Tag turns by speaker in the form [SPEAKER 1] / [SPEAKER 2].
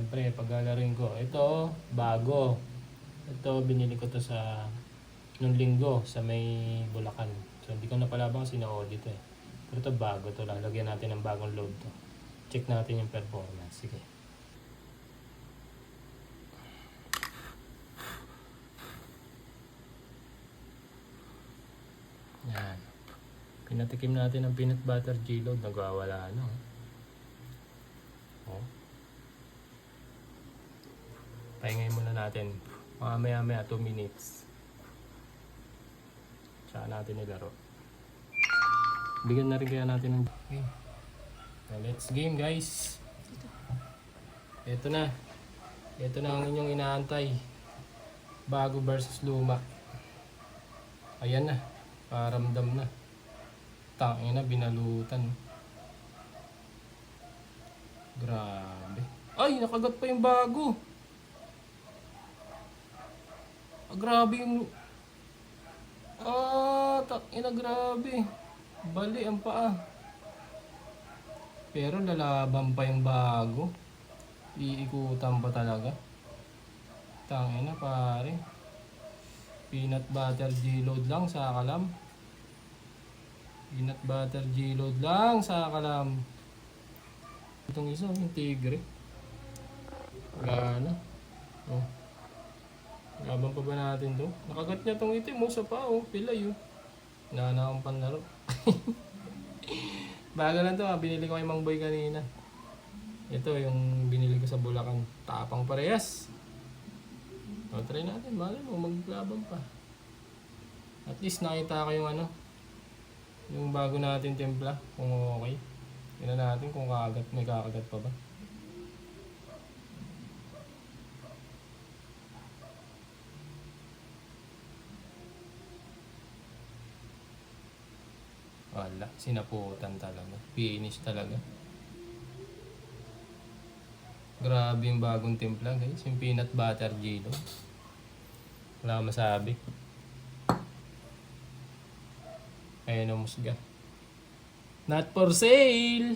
[SPEAKER 1] Siyempre, paglalaroin ko. Ito, bago. Ito, binili ko to sa nung linggo sa may Bulacan. So, hindi ko napalabang kasi na-audit eh. Pero ito, bago to. Lalagyan natin ng bagong load to. Check natin yung performance. Sige. Yan. Pinatikim natin ang peanut butter G-load. Nagwawala no. Oh. Pahingay muna natin. Maya 2 minutes. Tsaka natin nilaro. Bigyan na rin kaya natin ng game. Let's game guys. Ito na. Ito na ang inyong inaantay. Bago versus luma. Ayan na. Paramdam na. Tangin na, binalutan. Grabe. Ay, nakagat pa yung bago. Grabe yung... tangin na, grabe. Bali ang paa. Pero lalaban pa yung bago. Iikutan pa talaga. Tangin na, pare. Peanut butter G-load lang sa kalam. Peanut butter G-load lang sa kalam. Itong isa, yung tigre. Wala na. Oh. Laban pa ba natin to? Nakagat niya tong itim mo sa paa. Pilay oh. Wala na akong panlaro. Bago lang to, binili ko kay Mang Boy kanina. Ito yung binili ko sa Bulacan. Tapang parehas. O, try natin. Malay mo, maglaban pa. At least nakita ko yung ano. Yung bago natin timpla. Kung okay. Tingnan natin kung kakagat. May kakagat pa ba. Wala. Sinaputan talaga. Finish talaga. Grabe yung bagong timpla guys. Yung peanut butter G-load. Wala akong masabi. Ayan ang musga. Not for sale!